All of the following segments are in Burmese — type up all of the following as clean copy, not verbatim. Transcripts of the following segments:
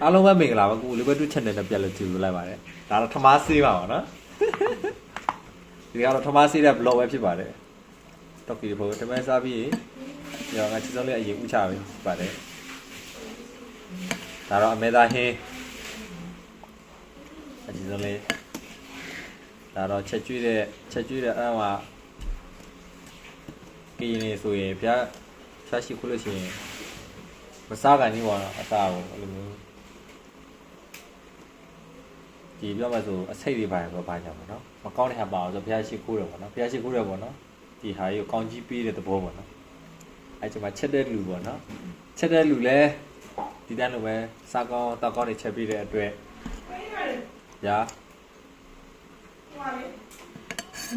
အားလုံးပဲမင်္ဂလာပါကိုလေးပဲတူ channel နဲ့ပြန်လို့ကြည့်လို့လိုက်ပါတယ်ဒါတော့ထမဆေးပါပါနော်ဒီကတော့ထမဆေးတဲ့ vlog ပဲဖြစ်ပါတယ်တော့ဒီဘောတမန်စားပြီးရောငါချစ်ဆုံးလေးအရင်ဥချပဲပါတယ်ဒါတော့အမေသားဟင်းအချစ်ဆုံးလေးဒါတော့ချက်ကျွေးတဲ့အဲ့မှာကင်းနေဆိုရင်ဖျားရှားရှိခုလို့ရှိရင်မစားကန်ကြီးပါတော့အစားကိုအဲ့လိုမျိုးဒီပြောမှဆိုအစိတ်တွေပါတော့ဘာကြောင့်ပေါ့နော်မကောင်းတဲ့ဟာပါဆိုဖျားရှိခိုးတယ်ပေါ့နော်ဖျားရှိခိုးတယ်ပေါ့နော်ဒီဟာကြီးကိုကောင်းကြီးပေးတဲ့သဘောပေါ့နော်အဲ့ကျမှချက်တဲ့လူပေါ့နော်ချက်တဲ့လူလဲဒီတန်းလိုပဲစားကောင်းတောက်ကောင်းတွေချက်ပေးတဲ့အတွက်ညာ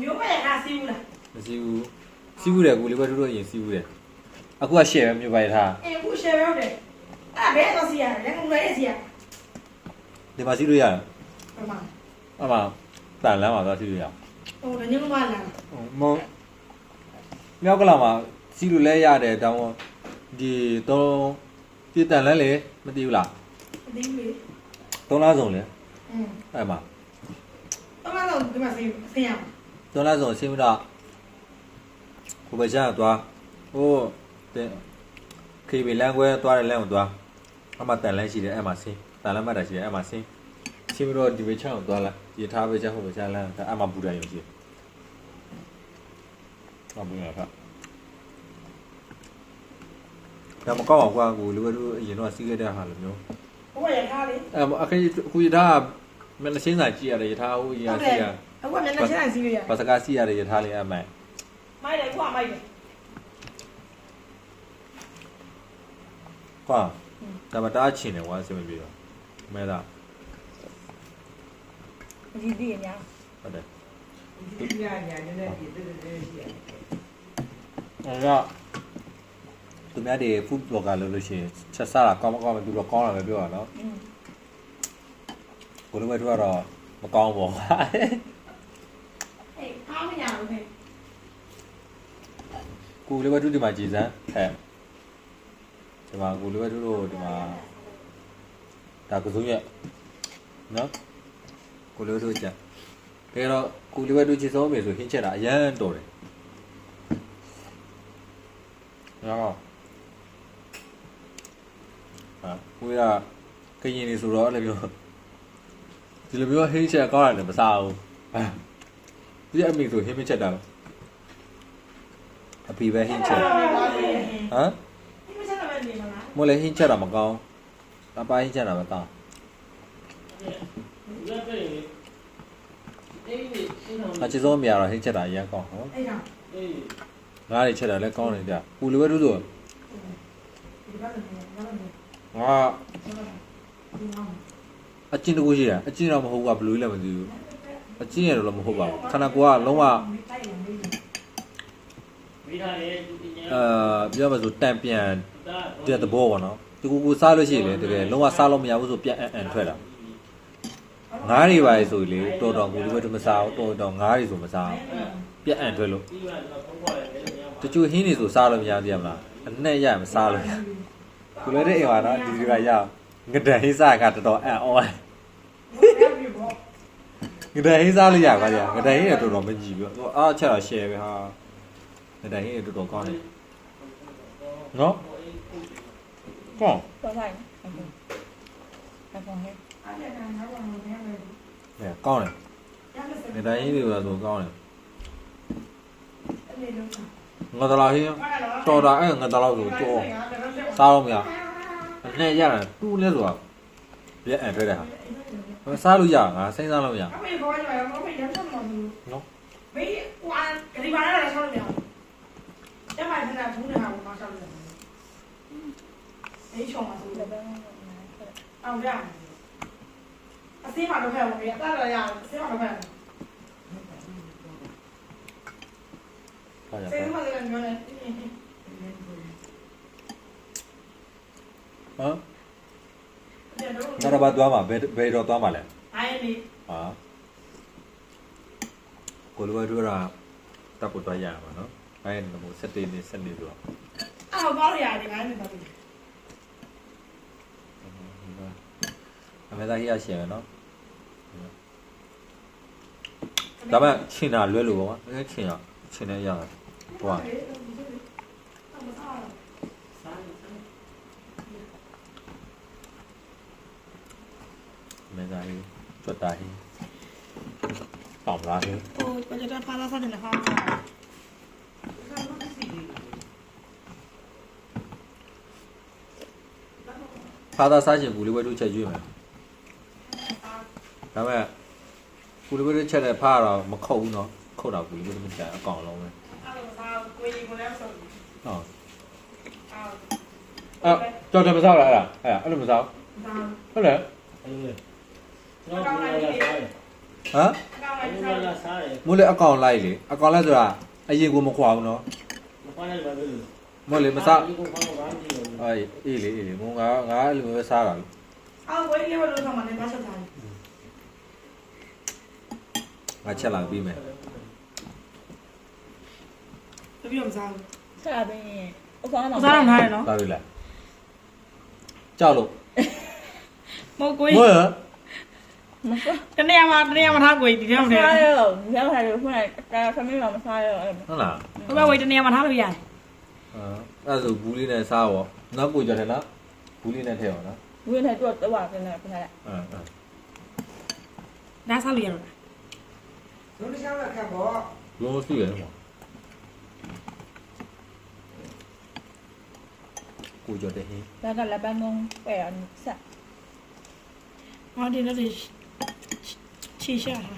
မျိုးပဲခါစီးဘူးလားမရှိဘူးစီးဘူးတယ်ကိုလေးပဲတို့ရင်စီးဘူးတယ်အခုက share ပဲမြို့ပိုင်ထားအခု share ပဲဟုတ်တယ်အဲ့ဘယ်တော့စီးရလဲငုံလေးစီးရဒီမှာစီးလို့ရတယ်အမတန်လမ်းမှာသွားစီးလို့ရဟိုညမလာမမြောက်ကလာမှာစီးလို့လဲရတယ်တောင်းဒီတန်လမ်းလေမသိဘူးလားမသိဘူးလေ3လဆုံးလေအဲ့မှာ3လဆုံးဒီမှာစီးရ3လဆုံးဆင်းပြီးတော့ကိုပဲချာသွားဟိုတဲ့ခေဘီလမ်းကွဲသွားတယ်လမ်းကိုသွားအမှတန်လမ်းရှိတယ်အဲ့မှာဆင်းတန်လမ်းမှတ်တာရှိတယ်အဲ့မှာဆင်းပြီးတော့ဒီဘက်ချောင်းကိုသွားလိုက်ဒီထားဘက်ချောင်းဟိုဘက်ချောင်းလမ်းအဲ့မှာပူတာရုံရှိတယ်ဘူးရတာဒါမကောက်အောင်ကွာကိုလူတို့အရင်တော့စီးခဲ့တဲ့ဟာလိုမျိုးဟိုရထားလေအခုရထားမျက်နှာချင်းစာကြည့်ရတယ်ရထားဟိုရစီးရအခုမျက်နှာချင်းစာစီးရဘာစကားစီးရတယ်ရထားလေးအမိုက်မိုက်တယ်ကွာမိုက်တယ်ကွာဒါမှတားချင်တယ်ကွာအဆင်မပြေတော့မဲသားဒီဒီညာဟုတ်တယ်ဒီညာညာနဲ့ဒီတဲ့ရှိရအဲ့တော့သူများတွေ food blogger လို့လို့ရှိရင်ချက်စားတာကောင်းမကောင်းမသူတော့ကောင်းတာပဲပြောတာနော်ကိုလိုပဲတို့ကတော့မကောင်းပါဘူးဟေးကောင်းမရဘူးဟဲ့ကိုလိုပဲတို့ဒီမှာကြည်စမ်းဟဲ့ဒီမှာကိုလိုပဲတို့ဒီမှာဒါကစုံရက်နော်ကိုလိုတို့ကြဒါတော့ကိုလိုပဲတို့ကြည်စုံမယ်ဆိုဟင်းချက်တာအရန်တော်တယ်နော်ကိုရကရင်နေဆိုတော့အဲ့လိုမျိုးဒီလိုမျိုးဟင်းချက်ကောင်းတယ်မစားဘူးဒီအမေဆိုဟင်းမချက်တာအပီပဲဟင်းချက်ဟမ်မလဲဟင်းချက်တာမကောင်းအပိုင်းဟင်းချက်တာမကောင်းအချစ်ဆုံးမြာတော့ဟင်းချက်တာအရင်ကောင်းဟုတ်ငါးတွေချက်တာလည်းကောင်းတယ်ကြာပူလိုပဲတို့ဆိုငါအချင်းတကူရှိရအချင်းတော့မဟုတ်ဘူးကဘလူးလည်းမသိဘူးအချင်းရတော့မဟုတ်ပါဘူးခန္ဓာကိုယ်ကလုံးဝပြောမှဆိုတန်ပြန်တဲ့သဘောပေါ့နော်ဒီကိုစားလို့ရှိရင်လေတကယ်လုံးဝစားလို့မရဘူးဆိုပြန်အန်ထွက်တာငါးတွေပါဆိုလေတော်တော်ကိုဒီဘက်တမစားဘူးတော်ငါးတွေဆိုမစားပြန်အန်ထွက်လို့တချို့ဟင်းတွေဆိုစားလို့မရသေးဘူးမလားအနဲ့ရမစားလို့ကိုလည်းတဲ့အိမ်မှာနော်ဒီကရငဒန်ဟိစားကတော်တော်အံ့ဩတယ်ငဒန်ဟိစားလို့ရပါကြငဒန်ဟိရတော်တော်မကြည့်ဘူးအားချက်တော့ share ပဲဟာငဒန်ဟိရတော်တော်ကောင်းတယ်နော်ကောင်းတော့ဆိုင်အဲ့ကောဟဲ့ကောင်းတယ်ငဒန်ဟိတွေကဆိုကောင်းတယ်ငါတလာဟိတော်တာအဲ့ငါတလာဆိုတော့စားလို့မရနဲ့ရတယ်တူးလဲဆိုတာပြက်အန်ထွက်တဲ့ဟာစားလို့ရငါစိမ့်စားလို့မရအမေခေါ်ကြပါဦးဖေးရမ်းတော့မလို့နော်မေးကွာဒီဘာလဲတော့ဆောင်းလို့ရတဲ့မှာခဏဘူးနေတာကိုမဆောင်းလို့အေးချောင်းမှာဆိုတယ်အောင်ရအစီးမှာတော့ဖက်ဝင်ရတာတော့ရအစီးမှာတော့ဖက်ဟုတ်ရပါစေးမှာလည်းမျိုးနဲ့ဟမ်ငါတော့ဘာသွားမှာဘယ်တော့သွားမှာလဲအိုင်းလေဟာကိုလိုတို့ကတပ်ဖို့သွားရမှာနော်အဲ့ဒါမျိုး7နေ7နေဆိုတော့အော်ကောင်းရတယ်ငါ့နေပါပြီ မဲသားဟိရရှင်မယ်နော်ဒါမှချင်းတာလွဲလို့ပေါ့ငါချင်းနေရတယ်ဟွာမဲသားဟိကျွတ်တာဟိပေါင်လာဟိ ဟိုပကြတာဖာသာစားတယ်ဖာသာ ဖာသာစားရှင်ဘူးလေးဝဲတို့ချက်ကျွေးမယ်ဒါမဲ့ဘူးလေးဝဲတို့ချက်တဲ့ဖာတော့မခုတ်ဘူးနော်ခုတ်တော့ဘူးလေးဝဲတို့မချက်အကောင်လုံးပဲ အဲ့လိုစားကိုယ်ကိုလည်းဆို ဟုတ်ကြော်တယ်မစားလားအဲ့လိုမစားဟုတ်လဲ နော်ဘူးလာစားတယ် ဟမ် ဘူးလာစားတယ် မို့လေအကောင်လိုက်လေအကောင်လိုက်ဆိုတာအရင်ကိုမခွာဘူးနော် မခွာနိုင်ပါဘူး မို့လေမစား ဒီကိုခေါင်းဘာမှမကြည့်ဘူး အေးလေငငါအဲ့လိုပဲစားတာ အော်ဝေးလေးဘယ်လိုဆောင်မလဲမချက်စား ငါချက်လာပြီးမယ် တပြည့်မစားဘူး ဆက်လာပြီဥက္ကဋ္ဌ စားတော့ထားတယ်နော် စားပြီလားကြောက်လို့ မဟုတ်ကို မို့ရ မစား တနေ့မှထားကိုဒီထဲမှာ မစားရတော့ရောက်လာလို့ခုနကခမင်းမစားရတော့ ဟုတ်လား ဘယ်ဝေးတနေ့မှထားလို့ရတယ် အဲ့ဆိုဘူးလေးနဲ့စားရောနောက်ကိုကြတယ်နော်ဘူးလေးနဲ့ထည့်ရောနော် ဝင်းနဲ့တော့တော့ပြန်လာပြန်လာ ဒါစားလို့ရတော့ လုံးတစ်ချောင်းကခက်ပေါ့ လုံးရှိရတယ်ကိုကြတယ်ဟင်း ဒါကလည်းပန်းမုံပဲအောင်ဆက် ဟောဒီတော့ချီရှာဟာ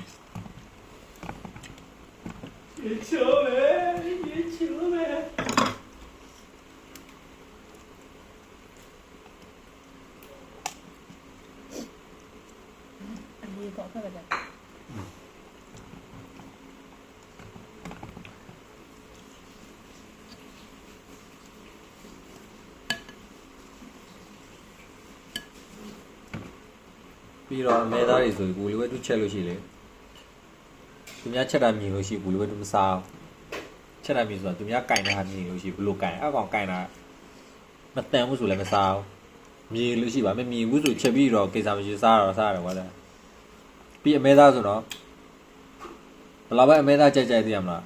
ရေချိုးမယ် အဒီကောဆက်ကြတယ် ပြီးတော့အမဲသားတွေဆိုဘူးလေးဝဲတူးချက်လို့ရှိလေသူများချက်တာမြင်လို့ရှိဘူးလေးဝဲတူးမစားချက်တာမြင်ဆိုတော့သူများကင်တဲ့ဟာမြင်လို့ရှိဘလို့ကင်အကောင်ကင်တာမတန်ဘူးဆိုလည်းမစားမြင်လို့ရှိပါမမြင်ဘူးဆိုချက်ပြီးတော့ကိစ္စမရှိစားတော့စားရတယ်ကွာလေပြီးအမဲသားဆိုတော့ဘလာပဲအမဲသားကြိုက်သေးရမလား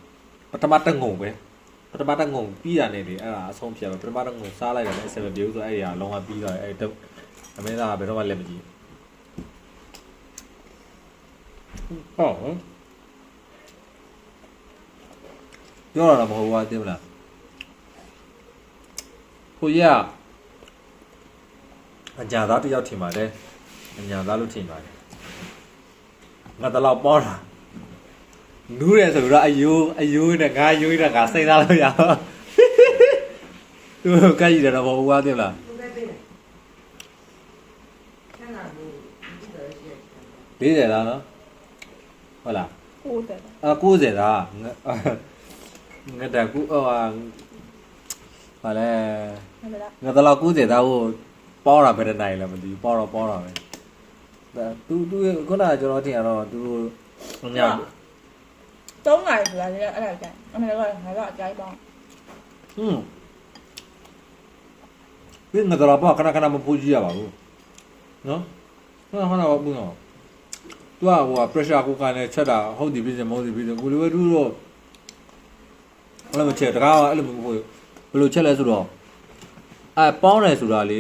ပထမတက်ငုံပဲပထမတက်ငုံပြီးတာနဲ့လေအဲ့ဒါအဆုံးဖြတ်ပဲပထမတက်ငုံစားလိုက်တယ်အစမပြေဘူးဆိုအဲ့ဒီဟာလုံးဝပြီးတော့အဲ့အမဲသားကဘယ်တော့မှလက်မကြည့်ဟုတ်ပြောရတာမဟုတ်ဘူးသိမလားကိုရအညာသားတယောက်ထင်ပါတယ်အညာသားလို့ထင်ပါတယ်ငါတလောက်ပေါတာနူးတယ်ဆိုတော့အယိုးနဲ့ငါယိုးနဲ့ငါစိတ်သားလို့ရအောင်သူကကြည့်တယ်တော့မဟုတ်ဘူးသိမလား သူပဲသိတယ်ဆန်းလာဘူးဒီတော့ရှိတယ် 40လားနော်ဟုတ်လား ကိုတယ် 90လားငါတကူဟာလဲ မလား ငါတလောက်90သားကိုပေါတာဘယ်တနိုင်လဲမသိဘူးပေါတော့ပဲဒါသူခုနကကျွန်တော်ထင်ရတော့သူည သုံးနိုင်ဆိုတာလည်းအဲ့ဒါကြအမေကငါကအကြိုက်ပေါင်း ဒီငါတလောက်ပေါခဏခဏမဖိုးကြည့်ရပါဘူးနော်ဟာတော့ဘူးနော်သူကဟို pressure cooker နဲ့ချက်တာဟုတ်ဒီပြည်စမဟုတ်ဒီပြည်စကိုလိုပဲသူတော့အဲ့လိုမချက်တကားအဲ့လိုမဟုတ်ဘယ်လိုချက်လဲဆိုတော့ပေါင်းတယ်ဆိုတာလေ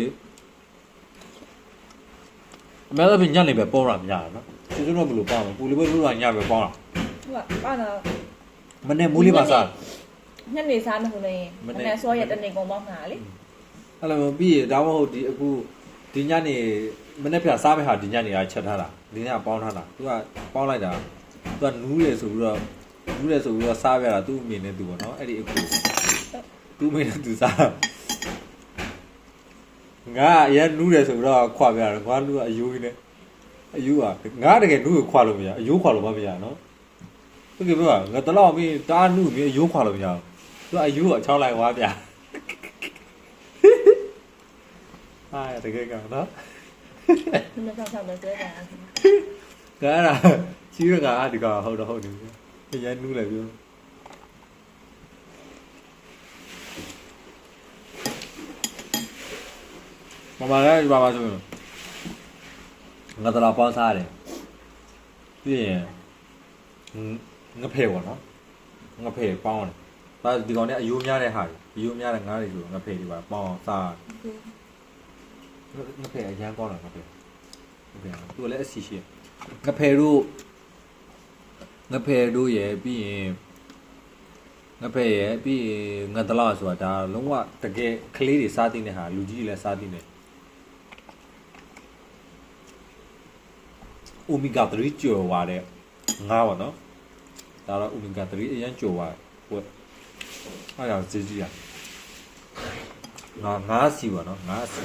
အများဆုံးညနေပဲပေါင်းတာများတယ်နော်ကျေးဇူးတော့ဘယ်လိုပေါင်းလဲကိုလိုပဲသူကညပဲပေါင်းတာ သူကပါတော့ မနေ့မူးလေးပါစား ညနေစားမလို့လည်းမနေ့စောရက်တနေ့ကုန်ပေါင်းတာလေ အဲ့လိုပြီးရဒါမှမဟုတ်ဒီအခုဒီညနေမနေ့ပြန်စားမယ့်ဟာဒီညနေကချက်ထားတာဒီညပေါင်းထားတာသူကပေါင်းလိုက်တာသူကနူးတယ်ဆိုပြီးတော့စားပြတာသူ့အမေနဲ့သူပေါ့နော်အဲ့ဒီအခုသူ့အမေနဲ့သူစားငါအရင်နူးတယ်ဆိုပြီးတော့ခွာပြတာငါနူးကအယိုးကြီးနဲ့အယိုးကငါတကယ်နူးကိုခွာလို့မရအယိုးခွာလို့မရနော်ဟုတ်ကဲ့ဗျာငါတလောက်ပြီးတားနူးပြီးအယိုးခွာလို့မရသူကအယိုးကိုအချောင်းလိုက်သွားပြဟာတကယ်ကနော် ဒီမှာဆောက်တယ်ဆွဲတာ ငါအဲ့ဒါကြီးရကဒီကဟုတ်တော့ဟုတ်တယ်အရင်နူးလည်းပြောမမလည်းဘာမှဆို ငါတလာပေါင်းစားတယ်ပြီးရင်ငါဖဲပေါ့နော်ငါဖဲပေါင်းတယ်ဒါဒီကောင်နဲ့အယိုးများတဲ့ဟာအယိုးများတဲ့ငါးတွေဆိုငါဖဲဒီပါပေါင်းစားငါဖဲအရန်ကောင်းတယ်ငါဖဲသူလည်းအစီရှိငါဖဲတို့ရဲ့ပြီးရင်ငါဖဲရဲ့ပြီးရင်ငါတလာဆိုတာဒါလုံးဝတကယ်ကလေးတွေစားသိတဲ့ဟာလူကြီးတွေလည်းစားသိတယ်အိုမီဂါ3ကျော်သွားတဲ့ငါးပါနော်ဒါတော့အိုမီဂါ3အရင်ကျော်သွားဟုတ်အဲ့ဒါဈေးကြီးငါးစီပါနော်ငါးစီ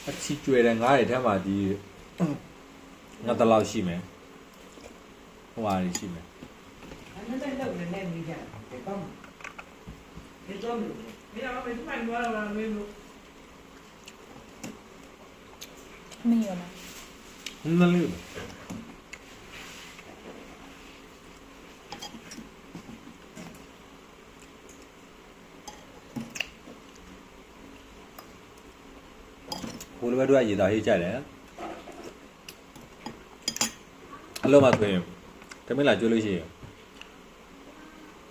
အချီကျွဲတဲ့ငါးတွေထဲမှာဒီငါတလောက်ရှိမယ်ဟိုဟာတွေရှိမယ် အဲ့ဒါတော့လည်းနေမိကြတယ်ကောင်းဒီတော့ မင်းကမင်းမှန်သွားတော့မင်းတို့ မင်းရောမ နည်းလေးဘိုးလည်းတို့ကရေသားဟေးကြတယ်အလုံးမသွင်းတမင်းလာကျွေးလို့ရှိရင်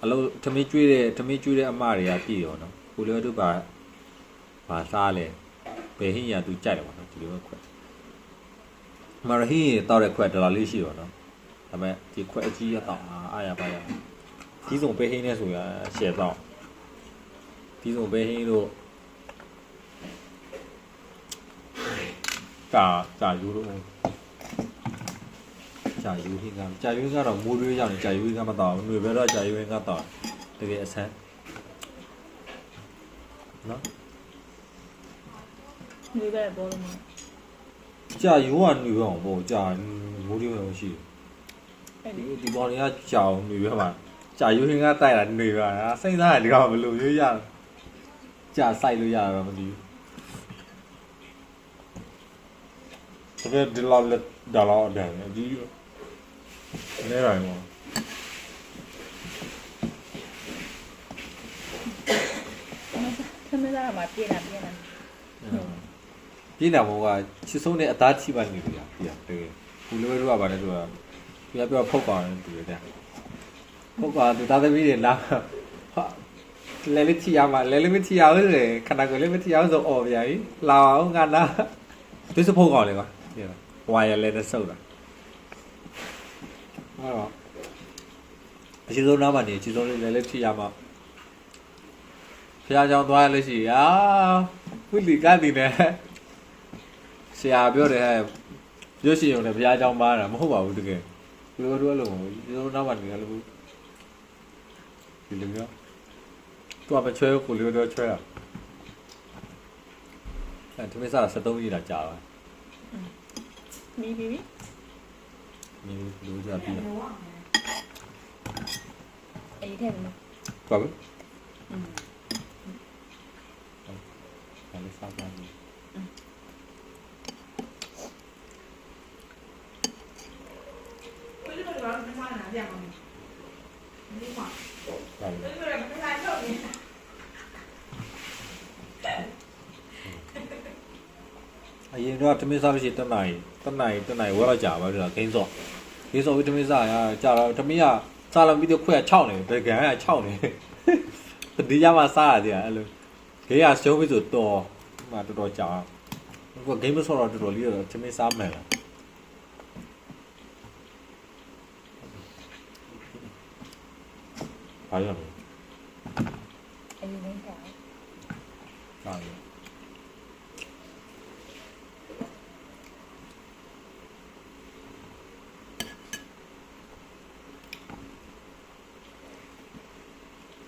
အလုံးတမင်းကျွေးတဲ့အမတွေကပြည်ရောနော်ဘိုးလည်းတို့ကဘာစားလဲဘယ်ဟင်းရသူကြိုက်တယ်ပေါ့နော်ဒီလိုပဲခွက်မာရဟင်းတောက်တဲ့ခွက်ဒေါ်လာလေးရှိရောနော်ဒါပေမဲ့ဒီခွက်အကြီးရတော့အားရပါရဒီစုံပဲဟင်းနဲ့ဆိုရရှယ်တော့ဒီစုံပဲဟင်းတို့ကြာယူလို့ကြာယူဟင်းကတော့မိုးရွေးရောက်နေကြာယူဟင်းကမတော့ຫນွေပဲတော့ကြာယူဟင်းကတော့တကယ်အဆန်းနော် နေပဲပေါ်လို့မ ကြာယူကຫນွေအောင်ပေါ့ကြာမိုးရွေးအောင်ရှိ အဲ့ဒီ ဒီပေါ်တွေကကြာအောင်ຫນွေပဲမှာကြာယူဟင်းကတိုက်တာຫນွေပါလားစိတ်သားတယ်ဒီကောင်ဘယ်လိုမျိုးရကြာဆိုင်လို့ရတာတော့မသိဘူးတကယ်ဒီလောက်လက်ဒါလောက်အတန်ဒီနေရိုင်းမော သမီးသားမှာပြေးတာ ပြင်းတာဘောကချစ်ဆုံးတဲ့အသားချိပါနေပြီလားပြတကယ်ဘူးလိုတို့ကဗာလဲဆိုတာပြောဖုတ်ပါနေတူတယ်ဖုတ်ပါသူသားသမီးတွေလာဟာလဲလေးချီရမှာလဲလေးမချီရဘူးလေခဏကလေးမချီရအောင်ဆိုအော်ဗျာကြီးလာအောင်ငါနာသူစဖုတ်ကောင်လေကွာဝါရလဲနဲ့ဆုပ်တာဟာတော့အချစ်ဆုံးနားမှာနေအချစ်ဆုံးလေးလဲလေးချီရမှာဖះကြောင်သွားရလို့ရှိရာဝိလီကတည်နေဆရာပြောတယ်ရုပ်ရှင်ရုံနဲ့ဖះကြောင်ပါတာမဟုတ်ပါဘူးတကယ်ဒီလိုတို့အဲ့လိုဒီလိုနောက်မှနေရလို့ဒီလိုမျိုးသူကမချွဲကိုလိုတော့ချွဲတာအဲ့ဒီမစား73ကြီးလာကြာပါ မီးပြီးပြီ ဒီလိုကြာပြီ အဲ့ဒီထဲမှာ ဟုတ်ပြီအဲ့ဒါစားပါမယ် ဘယ်လိုလဲမင်းမှန်တာပြန်အောင်ဒီမှာ ဒါလေ ဘယ်လိုလဲမင်းလိုက်တော့နေ အရင်တော့တမင်းစားလို့ရှိရင်တနိုင်ဝဲတော့ကြာပါပြီလားဂိမ်းစော့ပြီးတမင်းစားရကြာတော့တမင်းကစားလာပြီးတော့ခွဲ6နေဘယ်ကန်က6နေဒီရမှာစားရတယ်အဲ့လိုဂိမ်းကရှုံးပြီဆိုတော့မှတော်တော်ကြာဟိုဂိမ်းမဆော့တော့တော်တော်လေးတော့တမင်းစားမယ်လားဘာရမလဲ အဲ့ဒီဝင်တာ ဟာလေ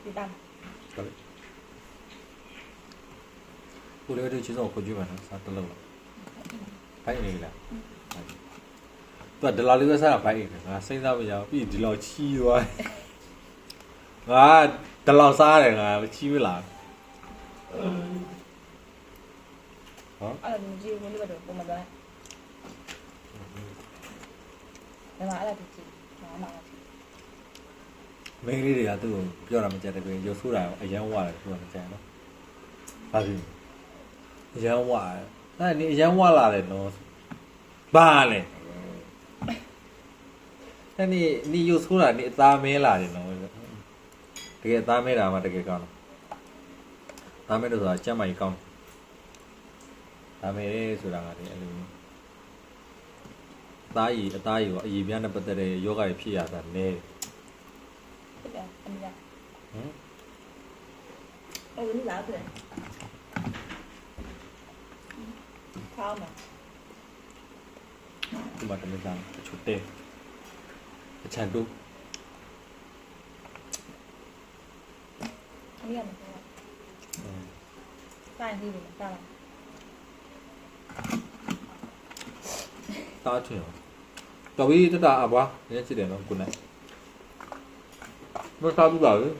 ဒီတမ်း ကိုလေးတို့ချစ်စောကိုကြည့်မှာနော်စားတလုံးလားဘိုက်နေလားသူကဒီလောက်လေးပဲစားတာဘိုက်နေငါစိမ့်စားမရဘူးပြီးဒီလောက်ချီးသွားငါဒီလောက်စားတယ်ငါချီးမလားဟော အဲ့ဒါကြီးဝင်လို့တော့ပုံမှန်တော့ဒါမှအဲ့ဒါကြည့်ဟာမှာ မင်းလေးတွေကသူ့ကိုပြောတာမကြက်တဲ့ပြင်ရုပ်ဆိုးတာအရန်ဝရတယ်သူကမကြက်နော်ဘာဖြစ်အရန်ဝရတယ်အဲ့ဒီအရန်ဝလာတယ်နော် ဘာလဲအဲ့นี่ရုပ်ဆိုးတာนี่အသားမဲလာတယ်နော်တကယ်အသားမဲတာမှတကယ်ကောင်းတယ်သားမဲလို့ဆိုတာကျမ်းမာကြီးကောင်းသားမဲဆိုတာကလည်းအဲ့လိုအသားကြီးကိုအည်ပြားနဲ့ပတ်သက်တဲ့ယောဂတွေဖြစ်ရတာနဲ ဟုတ်တယ်အမေက ဟမ် အဲ့ဒီလားတဲ့ထောင်းမှာ ဒီမှာတမစားချွတ်တယ်အချန်တူ အမေကမပြောစိုင်းပြီးပြီစားလား တားချင်တော်ပြီတတာအဘွားနည်းချစ်တယ်နော်ကိုနိုင်မစားဘူးပါဘူး